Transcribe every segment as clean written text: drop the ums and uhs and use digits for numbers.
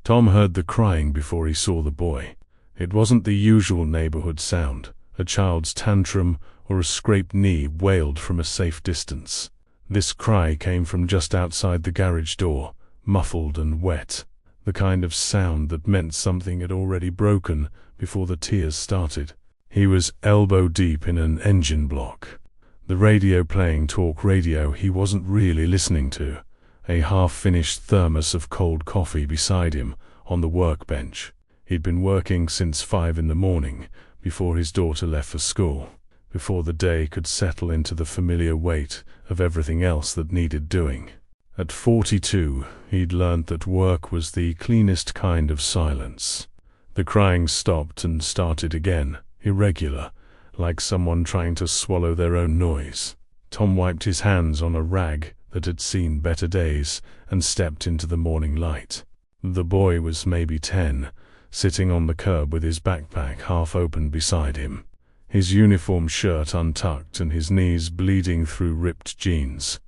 Tom heard the crying before he saw the boy. It wasn't the usual neighborhood sound, a child's tantrum or a scraped knee wailed from a safe distance. This cry came from just outside the garage door, muffled and wet, the kind of sound that meant something had already broken before the tears started. He was elbow deep in an engine block. The radio playing talk radio he wasn't really listening to, a half-finished thermos of cold coffee beside him on the workbench. He'd been working since 5 in the morning, before his daughter left for school, before the day could settle into the familiar weight of everything else that needed doing. At 42, he'd learned that work was the cleanest kind of silence. The crying stopped and started again, irregular, like someone trying to swallow their own noise. Tom wiped his hands on a rag that had seen better days and stepped into the morning light. The boy was maybe 10, sitting on the curb with his backpack half open beside him, his uniform shirt untucked and his knees bleeding through ripped jeans.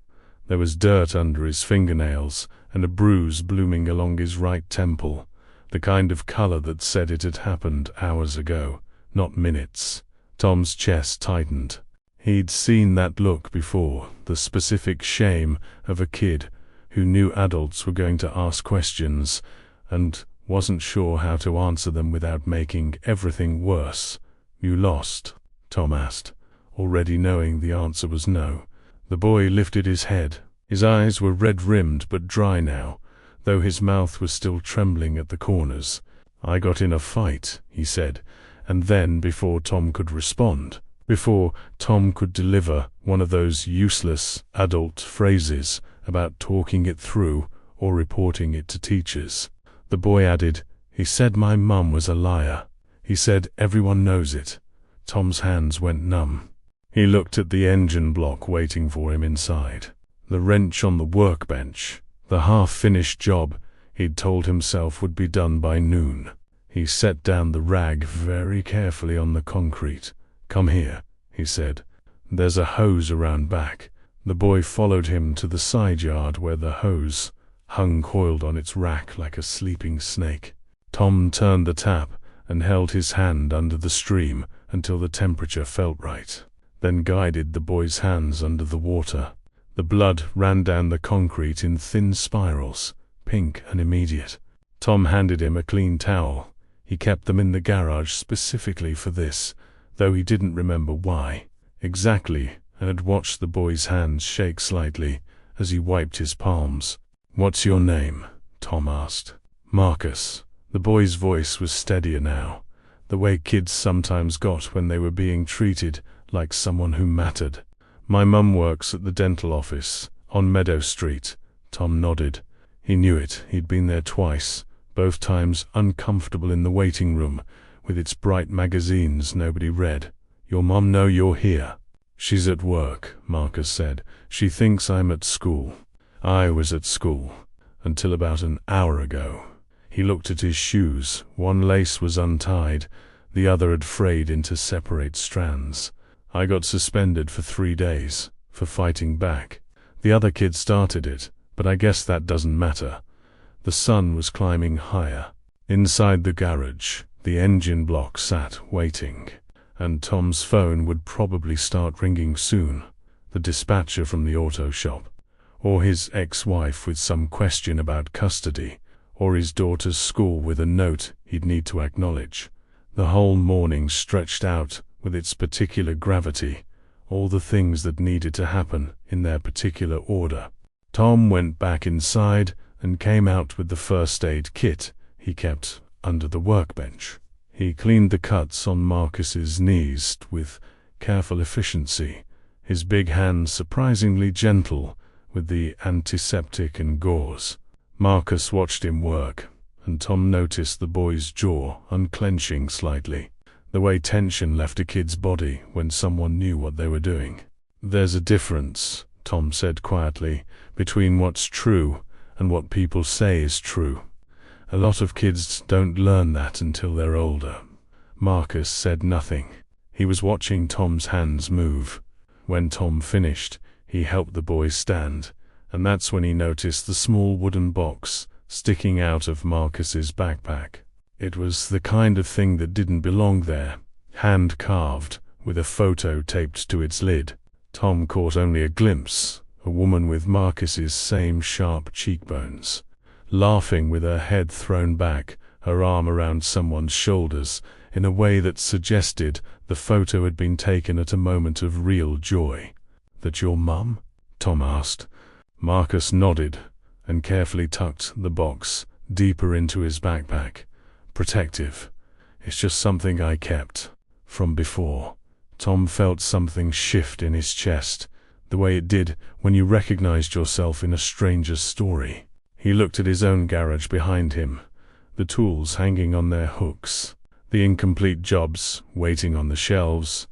There was dirt under his fingernails and a bruise blooming along his right temple, the kind of color that said it had happened hours ago, not minutes. Tom's chest tightened. He'd seen that look before, the specific shame of a kid who knew adults were going to ask questions and wasn't sure how to answer them without making everything worse. "You lost?" Tom asked, already knowing the answer was no. The boy lifted his head. His eyes were red-rimmed but dry now, though his mouth was still trembling at the corners. "I got in a fight," he said, and then before Tom could respond, before Tom could deliver one of those useless adult phrases about talking it through or reporting it to teachers, the boy added, "He said my mum was a liar. He said everyone knows it." Tom's hands went numb. He looked at the engine block waiting for him inside. The wrench on the workbench, the half-finished job he'd told himself would be done by noon. He set down the rag very carefully on the concrete. "Come here," he said. "There's a hose around back." The boy followed him to the side yard where the hose hung coiled on its rack like a sleeping snake. Tom turned the tap and held his hand under the stream until the temperature felt right, then guided the boy's hands under the water. The blood ran down the concrete in thin spirals, pink and immediate. Tom handed him a clean towel. He kept them in the garage specifically for this, though he didn't remember why exactly, and had watched the boy's hands shake slightly as he wiped his palms. "What's your name?" Tom asked. "Marcus." The boy's voice was steadier now, the way kids sometimes got when they were being treated like someone who mattered. "My mum works at the dental office, on Meadow Street." Tom nodded. He knew it. He'd been there twice, both times uncomfortable in the waiting room, with its bright magazines nobody read. "Your mum know you're here?" "She's at work," Marcus said. "She thinks I'm at school." "I was at school, until about an hour ago." He looked at his shoes. One lace was untied, the other had frayed into separate strands. "I got suspended for 3 days, for fighting back. The other kid started it, but I guess that doesn't matter." The sun was climbing higher. Inside the garage, the engine block sat waiting, and Tom's phone would probably start ringing soon. The dispatcher from the auto shop, or his ex-wife with some question about custody, or his daughter's school with a note he'd need to acknowledge. The whole morning stretched out with its particular gravity, all the things that needed to happen in their particular order. Tom went back inside and came out with the first aid kit he kept under the workbench. He cleaned the cuts on Marcus's knees with careful efficiency, his big hands surprisingly gentle with the antiseptic and gauze. Marcus watched him work, and Tom noticed the boy's jaw unclenching slightly, the way tension left a kid's body when someone knew what they were doing. "There's a difference," Tom said quietly, "between what's true and what people say is true. A lot of kids don't learn that until they're older." Marcus said nothing. He was watching Tom's hands move. When Tom finished, he helped the boy stand, and that's when he noticed the small wooden box sticking out of Marcus's backpack. It was the kind of thing that didn't belong there, hand-carved, with a photo taped to its lid. Tom caught only a glimpse, a woman with Marcus's same sharp cheekbones, laughing with her head thrown back, her arm around someone's shoulders, in a way that suggested the photo had been taken at a moment of real joy. "That your mum?" Tom asked. Marcus nodded and carefully tucked the box deeper into his backpack. "Protective. It's just something I kept from before." Tom felt something shift in his chest, the way it did when you recognized yourself in a stranger's story. He looked at his own garage behind him, the tools hanging on their hooks, the incomplete jobs waiting on the shelves,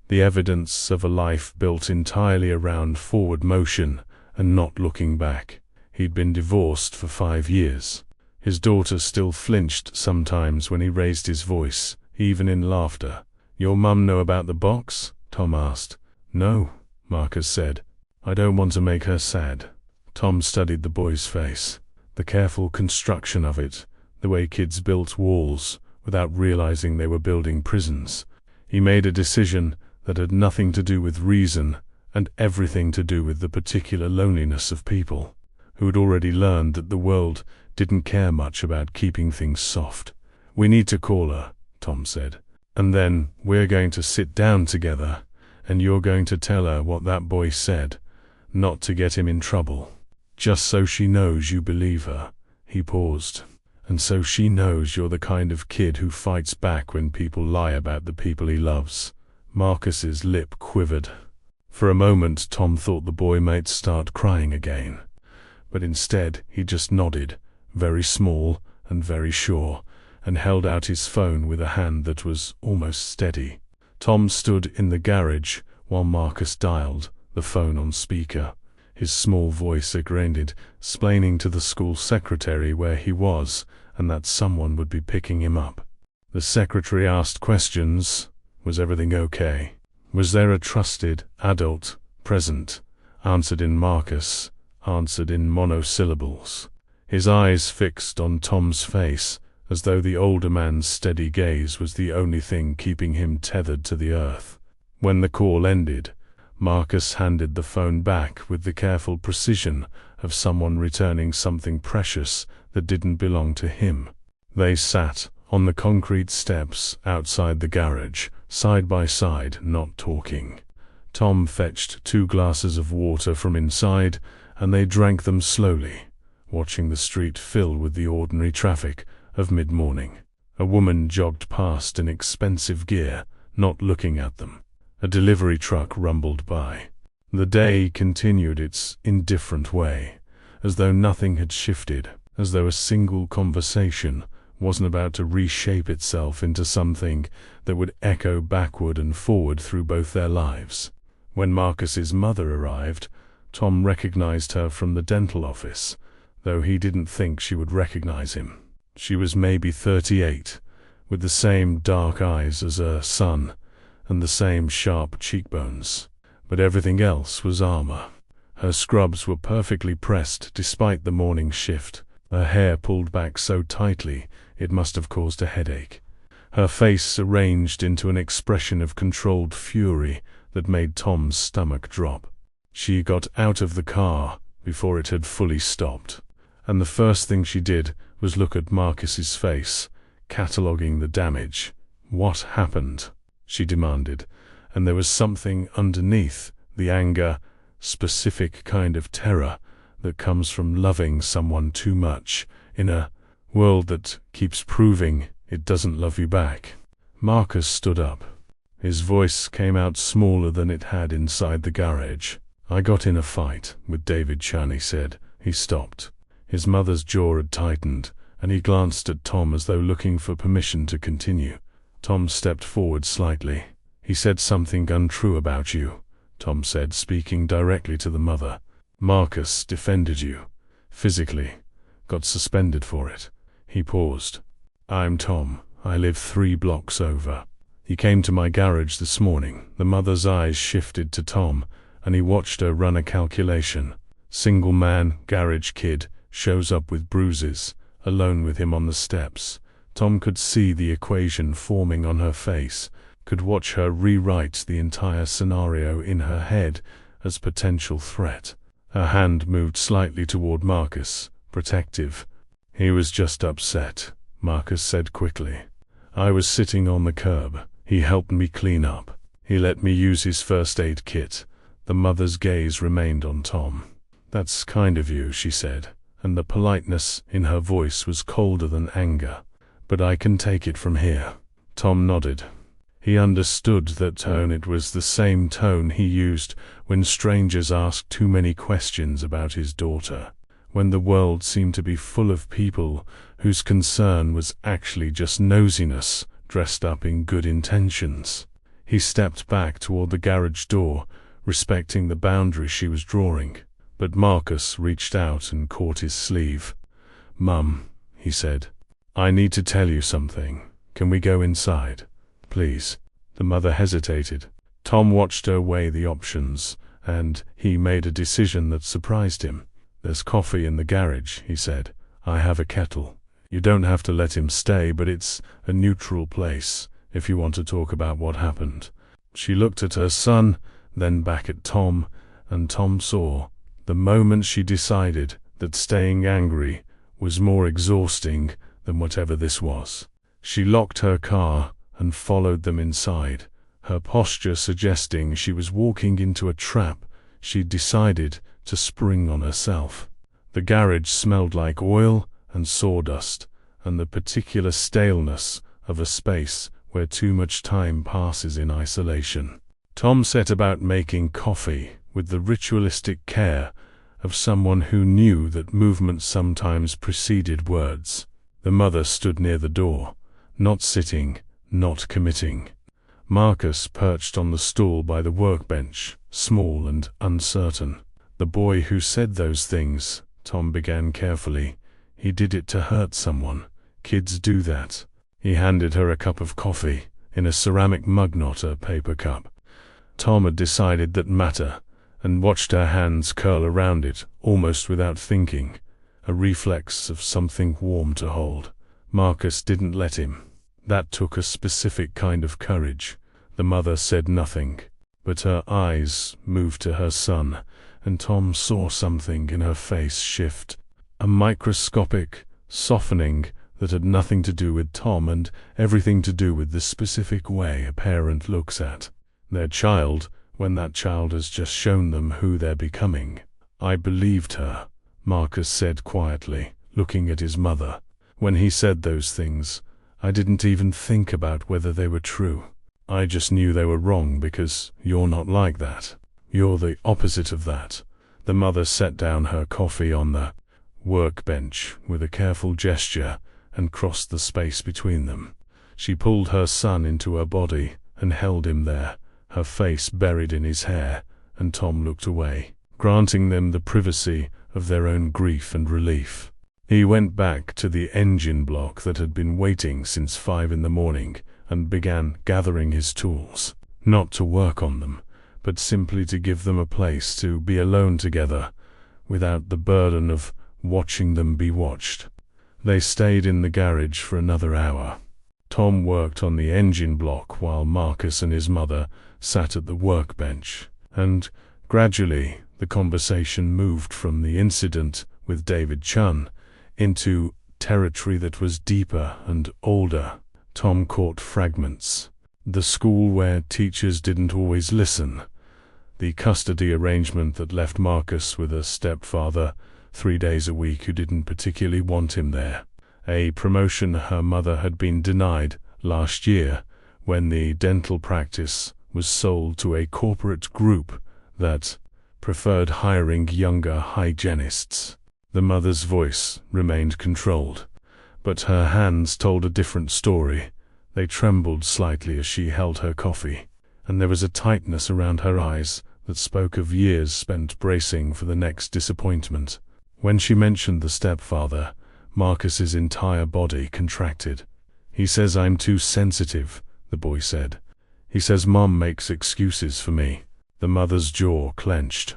the evidence of a life built entirely around forward motion and not looking back. He'd been divorced for 5 years. His daughter still flinched sometimes when he raised his voice, even in laughter. "Your mum know about the box?" Tom asked. "No," Marcus said. "I don't want to make her sad." Tom studied the boy's face, the careful construction of it, the way kids built walls without realizing they were building prisons. He made a decision that had nothing to do with reason and everything to do with the particular loneliness of people who had already learned that the world didn't care much about keeping things soft. "We need to call her," Tom said. "And then we're going to sit down together, and you're going to tell her what that boy said, not to get him in trouble. Just so she knows you believe her." He paused. "And so she knows you're the kind of kid who fights back when people lie about the people he loves." Marcus's lip quivered. For a moment Tom thought the boy might start crying again, but instead he just nodded, very small and very sure, and held out his phone with a hand that was almost steady. Tom stood in the garage while Marcus dialed, the phone on speaker. His small voice agreed, explaining to the school secretary where he was and that someone would be picking him up. The secretary asked questions. Was everything okay? Was there a trusted adult present? Answered in Marcus, answered in monosyllables. His eyes fixed on Tom's face, as though the older man's steady gaze was the only thing keeping him tethered to the earth. When the call ended, Marcus handed the phone back with the careful precision of someone returning something precious that didn't belong to him. They sat on the concrete steps outside the garage, side by side, not talking. Tom fetched 2 glasses of water from inside, and they drank them slowly, watching the street fill with the ordinary traffic of mid-morning. A woman jogged past in expensive gear, not looking at them. A delivery truck rumbled by. The day continued its indifferent way, as though nothing had shifted, as though a single conversation wasn't about to reshape itself into something that would echo backward and forward through both their lives. When Marcus's mother arrived, Tom recognized her from the dental office, though he didn't think she would recognize him. She was maybe 38, with the same dark eyes as her son, and the same sharp cheekbones. But everything else was armor. Her scrubs were perfectly pressed despite the morning shift, her hair pulled back so tightly it must have caused a headache. Her face arranged into an expression of controlled fury that made Tom's stomach drop. She got out of the car before it had fully stopped, and the first thing she did was look at Marcus's face, cataloging the damage. "What happened?" she demanded, and there was something underneath, the anger, specific kind of terror that comes from loving someone too much in a world that keeps proving it doesn't love you back. Marcus stood up. His voice came out smaller than it had inside the garage. "I got in a fight with David Chan," he said. He stopped. His mother's jaw had tightened, and he glanced at Tom as though looking for permission to continue. Tom stepped forward slightly. "He said something untrue about you," Tom said, speaking directly to the mother. "Marcus defended you, physically, got suspended for it." He paused. "I'm Tom. I live 3 blocks over. He came to my garage this morning." The mother's eyes shifted to Tom, and he watched her run a calculation. Single man, garage kid, shows up with bruises, alone with him on the steps. Tom could see the equation forming on her face, could watch her rewrite the entire scenario in her head as potential threat. Her hand moved slightly toward Marcus, protective. "He was just upset," Marcus said quickly. "I was sitting on the curb. He helped me clean up. He let me use his first aid kit." The mother's gaze remained on Tom. "That's kind of you," she said, and the politeness in her voice was colder than anger. "But I can take it from here." Tom nodded. He understood that tone. It was the same tone he used when strangers asked too many questions about his daughter, when the world seemed to be full of people whose concern was actually just nosiness dressed up in good intentions. He stepped back toward the garage door, respecting the boundary she was drawing, but Marcus reached out and caught his sleeve. "Mum," he said, "I need to tell you something. Can we go inside, please?" The mother hesitated. Tom watched her weigh the options, and he made a decision that surprised him. "There's coffee in the garage," he said. "I have a kettle. You don't have to let him stay, but it's a neutral place if you want to talk about what happened." She looked at her son, then back at Tom, and Tom saw the moment she decided that staying angry was more exhausting than whatever this was. She locked her car and followed them inside, her posture suggesting she was walking into a trap she'd decided to spring on herself. The garage smelled like oil and sawdust, and the particular staleness of a space where too much time passes in isolation. Tom set about making coffee with the ritualistic care of someone who knew that movement sometimes preceded words. The mother stood near the door, not sitting, not committing. Marcus perched on the stool by the workbench, small and uncertain. "The boy who said those things," Tom began carefully, "he did it to hurt someone. Kids do that." He handed her a cup of coffee, in a ceramic mug, not a paper cup. Tom had decided that matter, and watched her hands curl around it, almost without thinking, a reflex of something warm to hold. Marcus didn't let him. That took a specific kind of courage. The mother said nothing, but her eyes moved to her son, and Tom saw something in her face shift, a microscopic softening that had nothing to do with Tom and everything to do with the specific way a parent looks at their child when that child has just shown them who they're becoming. "I believed her," Marcus said quietly, looking at his mother. "When he said those things, I didn't even think about whether they were true. I just knew they were wrong because you're not like that. You're the opposite of that." The mother set down her coffee on the workbench with a careful gesture and crossed the space between them. She pulled her son into her body and held him there, her face buried in his hair, and Tom looked away, granting them the privacy of their own grief and relief. He went back to the engine block that had been waiting since 5 in the morning and began gathering his tools, not to work on them, but simply to give them a place to be alone together, without the burden of watching them be watched. They stayed in the garage for another hour. Tom worked on the engine block while Marcus and his mother sat at the workbench, and gradually the conversation moved from the incident with David Chun into territory that was deeper and older. Tom caught fragments. The school where teachers didn't always listen. The custody arrangement that left Marcus with a stepfather 3 days a week who didn't particularly want him there. A promotion her mother had been denied last year when the dental practice was sold to a corporate group that preferred hiring younger hygienists. The mother's voice remained controlled, but her hands told a different story. They trembled slightly as she held her coffee, and there was a tightness around her eyes that spoke of years spent bracing for the next disappointment. When she mentioned the stepfather, Marcus's entire body contracted. "He says I'm too sensitive," the boy said. "He says Mom makes excuses for me." The mother's jaw clenched.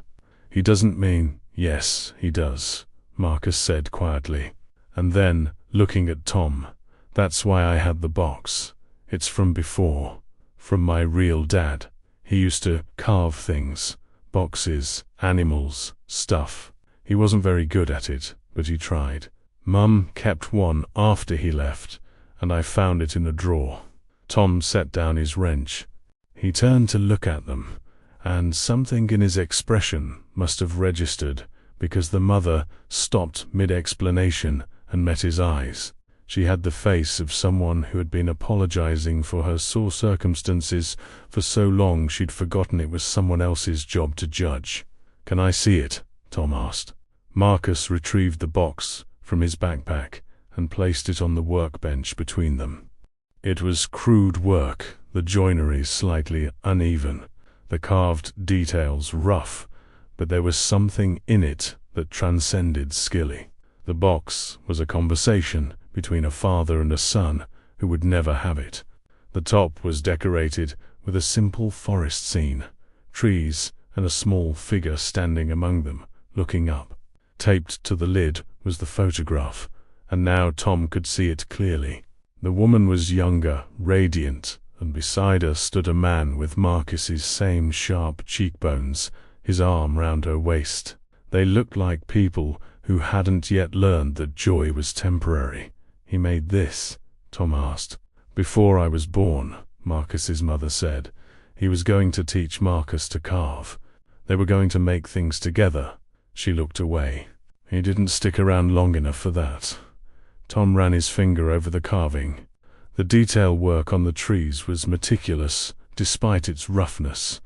"He doesn't mean..." "Yes, he does," Marcus said quietly. And then, looking at Tom, "That's why I had the box. It's from before. From my real dad. He used to carve things. Boxes, animals, stuff. He wasn't very good at it, but he tried. Mum kept one after he left, and I found it in a drawer." Tom set down his wrench. He turned to look at them, and something in his expression must have registered, because the mother stopped mid-explanation and met his eyes. She had the face of someone who had been apologizing for her sore circumstances for so long she'd forgotten it was someone else's job to judge. "Can I see it?" Tom asked. Marcus retrieved the box from his backpack and placed it on the workbench between them. It was crude work, the joinery slightly uneven, the carved details rough, but there was something in it that transcended skill. The box was a conversation between a father and a son who would never have it. The top was decorated with a simple forest scene, trees and a small figure standing among them, looking up. Taped to the lid was the photograph, and now Tom could see it clearly. The woman was younger, radiant, and beside her stood a man with Marcus's same sharp cheekbones, his arm round her waist. They looked like people who hadn't yet learned that joy was temporary. "He made this?" Tom asked. "Before I was born," Marcus's mother said. "He was going to teach Marcus to carve. They were going to make things together." She looked away. "He didn't stick around long enough for that." Tom ran his finger over the carving. The detail work on the trees was meticulous, despite its roughness,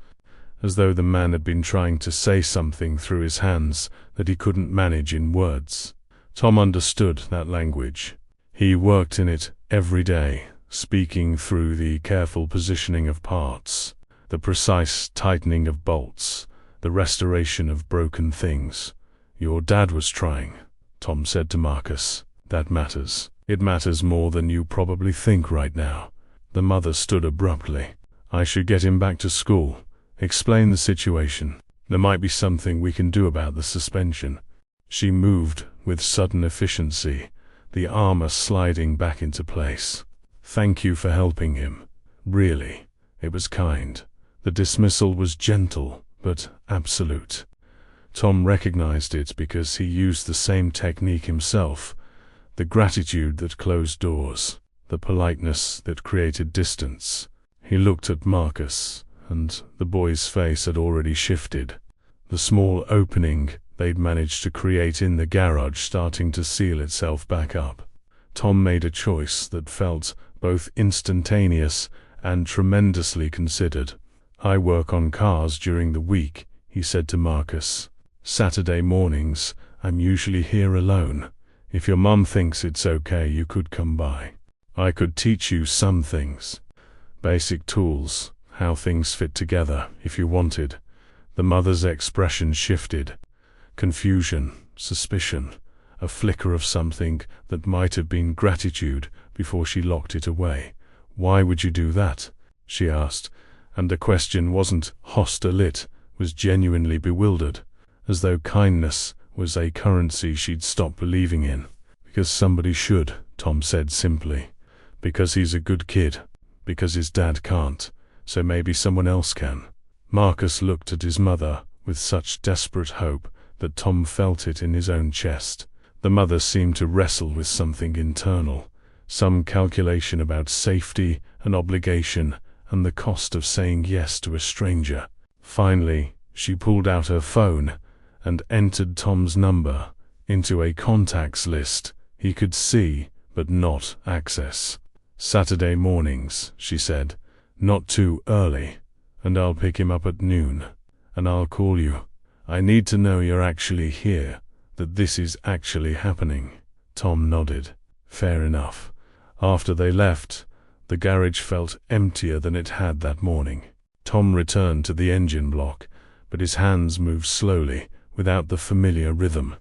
as though the man had been trying to say something through his hands that he couldn't manage in words. Tom understood that language. He worked in it every day, speaking through the careful positioning of parts, the precise tightening of bolts, the restoration of broken things. "Your dad was trying," Tom said to Marcus. "That matters. It matters more than you probably think right now." The mother stood abruptly. "I should get him back to school. Explain the situation. There might be something we can do about the suspension." She moved with sudden efficiency, the armor sliding back into place. "Thank you for helping him. Really, it was kind." The dismissal was gentle, but absolute. Tom recognized it because he used the same technique himself. The gratitude that closed doors, the politeness that created distance. He looked at Marcus, and the boy's face had already shifted. The small opening they'd managed to create in the garage starting to seal itself back up. Tom made a choice that felt both instantaneous and tremendously considered. "I work on cars during the week," he said to Marcus. "Saturday mornings, I'm usually here alone. If your mum thinks it's okay, you could come by. I could teach you some things. Basic tools, how things fit together, if you wanted." The mother's expression shifted. Confusion, suspicion, a flicker of something that might have been gratitude before she locked it away. "Why would you do that?" she asked, and the question wasn't hostile, it was genuinely bewildered, as though kindness was a currency she'd stopped believing in. "Because somebody should," Tom said simply. "Because he's a good kid. Because his dad can't, so maybe someone else can." Marcus looked at his mother with such desperate hope that Tom felt it in his own chest. The mother seemed to wrestle with something internal, some calculation about safety and obligation and the cost of saying yes to a stranger. Finally, she pulled out her phone and entered Tom's number into a contacts list he could see but not access. "Saturday mornings," she said, "not too early, and I'll pick him up at noon, and I'll call you. I need to know you're actually here, that this is actually happening." Tom nodded. Fair enough. After they left, the garage felt emptier than it had that morning. Tom returned to the engine block, but his hands moved slowly, without the familiar rhythm.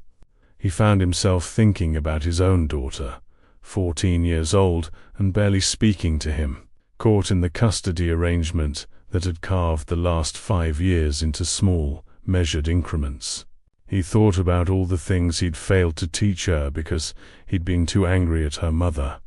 He found himself thinking about his own daughter, 14 years old and barely speaking to him, caught in the custody arrangement that had carved the last 5 years into small, measured increments. He thought about all the things he'd failed to teach her because he'd been too angry at her mother,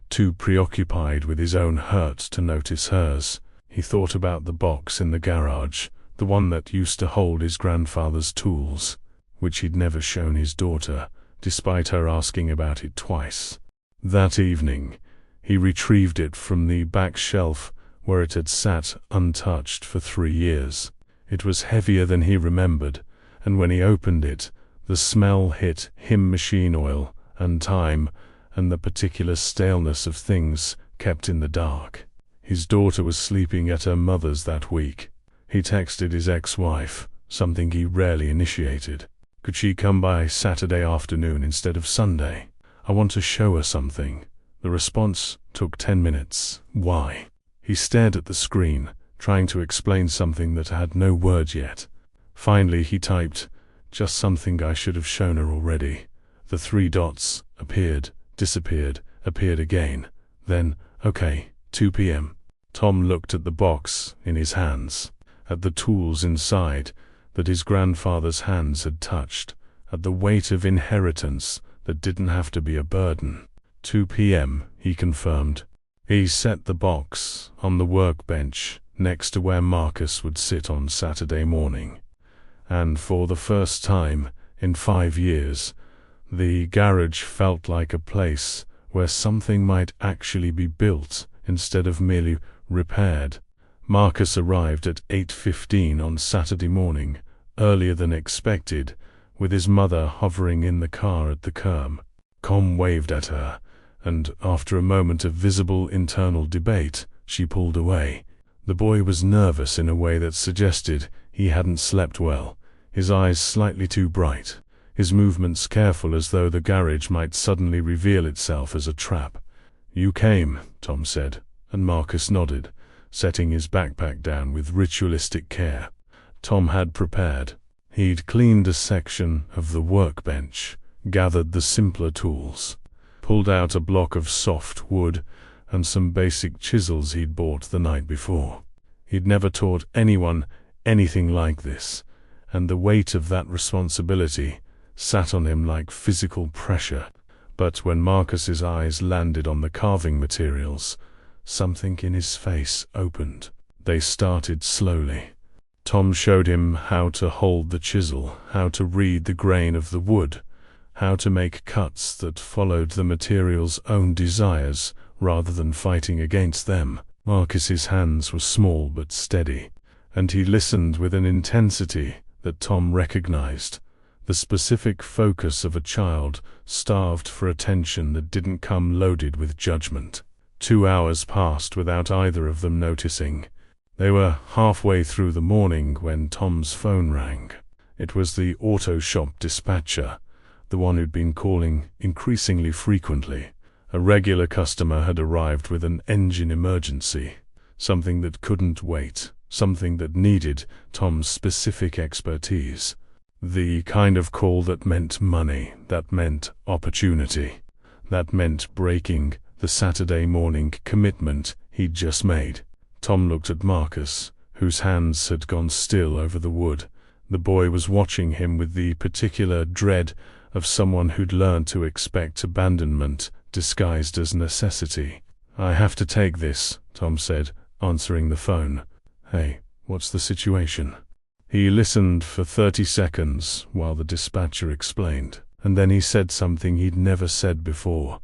too preoccupied with his own hurt to notice hers. He thought about the box in the garage, the one that used to hold his grandfather's tools, which he'd never shown his daughter, despite her asking about it twice. That evening, he retrieved it from the back shelf where it had sat untouched for 3 years. It was heavier than he remembered, and when he opened it, the smell hit him: machine oil and time and the particular staleness of things kept in the dark. His daughter was sleeping at her mother's that week. He texted his ex-wife, something he rarely initiated. Could she come by Saturday afternoon instead of Sunday? I want to show her something. The response took 10 minutes. Why? He stared at the screen, trying to explain something that had no words yet. Finally he typed, "Just something I should have shown her already." The 3 dots appeared, disappeared, appeared again. Then, okay, 2 p.m. Tom looked at the box in his hands, at the tools inside that his grandfather's hands had touched, at the weight of inheritance that didn't have to be a burden. 2 p.m., he confirmed. He set the box on the workbench next to where Marcus would sit on Saturday morning. And for the first time in 5 years, the garage felt like a place where something might actually be built instead of merely repaired. Marcus arrived at 8:15 on Saturday morning, earlier than expected, with his mother hovering in the car at the curb. Tom waved at her, and after a moment of visible internal debate, she pulled away. The boy was nervous in a way that suggested he hadn't slept well, his eyes slightly too bright, his movements careful as though the garage might suddenly reveal itself as a trap. "You came," Tom said, and Marcus nodded, setting his backpack down with ritualistic care. Tom had prepared. He'd cleaned a section of the workbench, gathered the simpler tools, pulled out a block of soft wood and some basic chisels he'd bought the night before. He'd never taught anyone anything like this, and the weight of that responsibility sat on him like physical pressure. But when Marcus's eyes landed on the carving materials, something in his face opened. They started slowly. Tom showed him how to hold the chisel, how to read the grain of the wood, how to make cuts that followed the material's own desires rather than fighting against them. Marcus's hands were small but steady, and he listened with an intensity that Tom recognized, the specific focus of a child starved for attention that didn't come loaded with judgment. 2 hours passed without either of them noticing. They were halfway through the morning when Tom's phone rang. It was the auto shop dispatcher, the one who'd been calling increasingly frequently. A regular customer had arrived with an engine emergency, something that couldn't wait, something that needed Tom's specific expertise. The kind of call that meant money, that meant opportunity, that meant breaking the Saturday morning commitment he'd just made. Tom looked at Marcus, whose hands had gone still over the wood. The boy was watching him with the particular dread of someone who'd learned to expect abandonment disguised as necessity. "I have to take this," Tom said, answering the phone. "Hey, what's the situation?" He listened for 30 seconds while the dispatcher explained, and then he said something he'd never said before.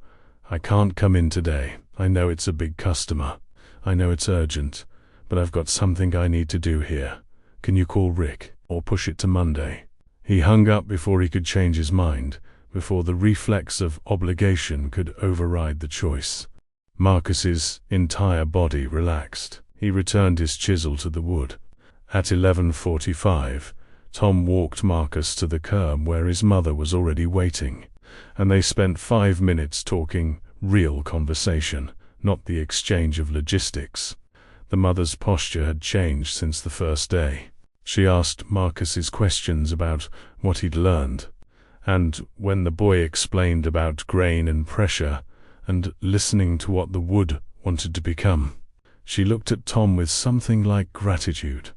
"I can't come in today. I know it's a big customer. I know it's urgent, but I've got something I need to do here. Can you call Rick, or push it to Monday?" He hung up before he could change his mind, before the reflex of obligation could override the choice. Marcus's entire body relaxed. He returned his chisel to the wood. At 11:45, Tom walked Marcus to the curb where his mother was already waiting, and they spent 5 minutes talking real conversation, not the exchange of logistics. The mother's posture had changed since the first day. She asked Marcus's questions about what he'd learned, and when the boy explained about grain and pressure, and listening to what the wood wanted to become, she looked at Tom with something like gratitude,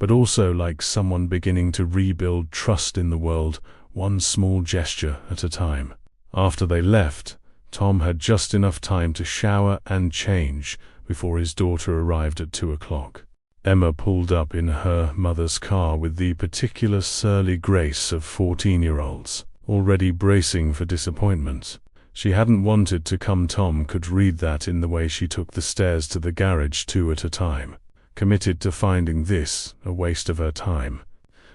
but also like someone beginning to rebuild trust in the world, one small gesture at a time. After they left, Tom had just enough time to shower and change before his daughter arrived at 2 o'clock. Emma pulled up in her mother's car with the particular surly grace of 14-year-olds, already bracing for disappointment. She hadn't wanted to come. Tom could read that in the way she took the stairs to the garage 2 at a time, committed to finding this a waste of her time.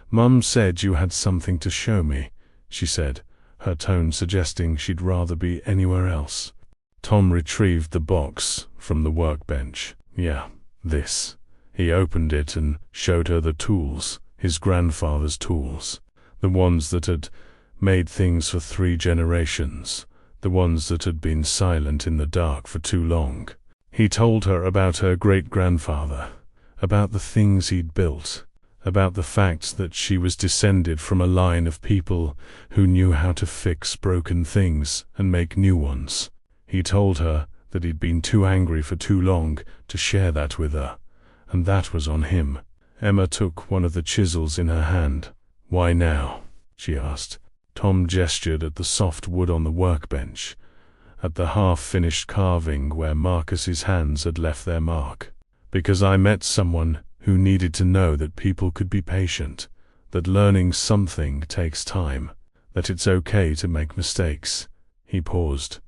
"Mum said you had something to show me," she said, her tone suggesting she'd rather be anywhere else. Tom retrieved the box from the workbench. "Yeah, this." He opened it and showed her the tools, his grandfather's tools, the ones that had made things for 3 generations, the ones that had been silent in the dark for too long. He told her about her great-grandfather, about the things he'd built, about the fact that she was descended from a line of people who knew how to fix broken things and make new ones. He told her that he'd been too angry for too long to share that with her, and that was on him. Emma took one of the chisels in her hand. "Why now?" she asked. Tom gestured at the soft wood on the workbench, at the half-finished carving where Marcus's hands had left their mark. "Because I met someone who needed to know that people could be patient, that learning something takes time, that it's okay to make mistakes." He paused,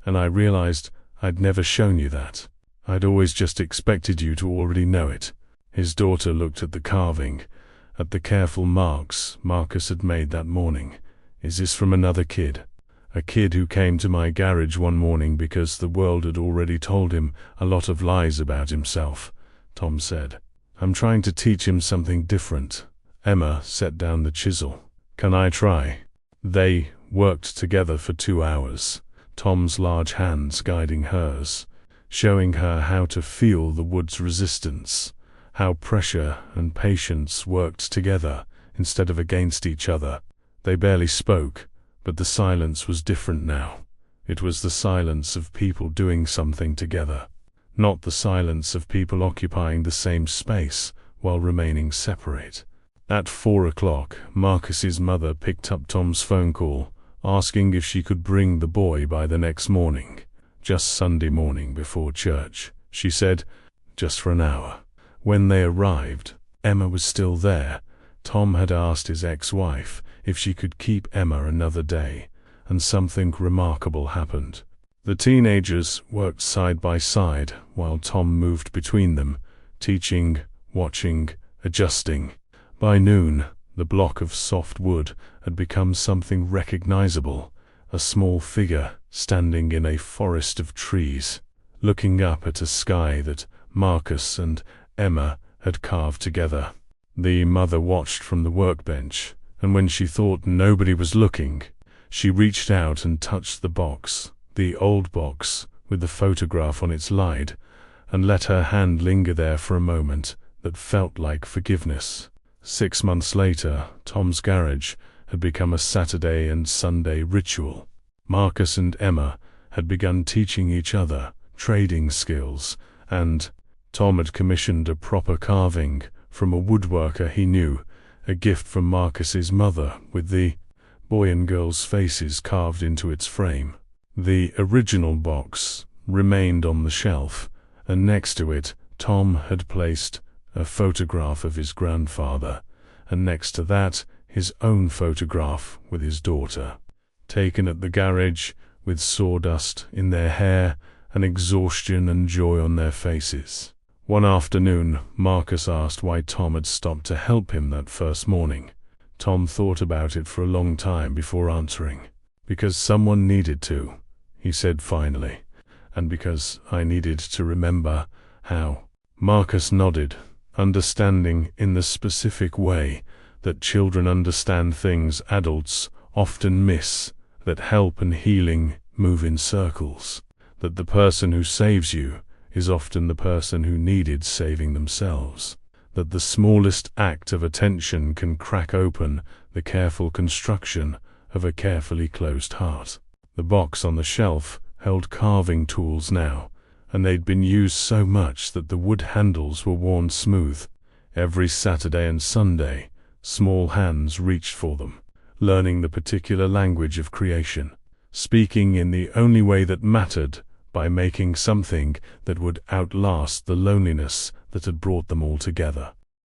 "and I realized I'd never shown you that. I'd always just expected you to already know it." His daughter looked at the carving, at the careful marks Marcus had made that morning. "Is this from another kid? A kid who came to my garage one morning because the world had already told him a lot of lies about himself," Tom said. "I'm trying to teach him something different." Emma set down the chisel. "Can I try?" They worked together for 2 hours, Tom's large hands guiding hers, showing her how to feel the wood's resistance, how pressure and patience worked together instead of against each other. They barely spoke, but the silence was different now. It was the silence of people doing something together, not the silence of people occupying the same space while remaining separate. At 4 o'clock, Marcus's mother picked up Tom's phone call, asking if she could bring the boy by the next morning. "Just Sunday morning before church," she said, "just for an hour." When they arrived, Emma was still there. Tom had asked his ex-wife if she could keep Emma another day, and something remarkable happened. The teenagers worked side by side while Tom moved between them, teaching, watching, adjusting. By noon, the block of soft wood had become something recognizable, a small figure standing in a forest of trees, looking up at a sky that Marcus and Emma had carved together. The mother watched from the workbench, and when she thought nobody was looking, she reached out and touched the box, the old box with the photograph on its lid, and let her hand linger there for a moment that felt like forgiveness. 6 months later, Tom's garage had become a Saturday and Sunday ritual. Marcus and Emma had begun teaching each other, trading skills, and Tom had commissioned a proper carving from a woodworker he knew, a gift from Marcus's mother with the boy and girl's faces carved into its frame. The original box remained on the shelf, and next to it Tom had placed a photograph of his grandfather, and next to that his own photograph with his daughter, taken at the garage with sawdust in their hair and exhaustion and joy on their faces. One afternoon, Marcus asked why Tom had stopped to help him that first morning. Tom thought about it for a long time before answering. "Because someone needed to," he said finally, "and because I needed to remember how." Marcus nodded, understanding in the specific way that children understand things adults often miss, that help and healing move in circles, that the person who saves you is often the person who needed saving themselves, that the smallest act of attention can crack open the careful construction of a carefully closed heart. The box on the shelf held carving tools now, and they'd been used so much that the wood handles were worn smooth. Every Saturday and Sunday, small hands reached for them, learning the particular language of creation, speaking in the only way that mattered, by making something that would outlast the loneliness that had brought them all together.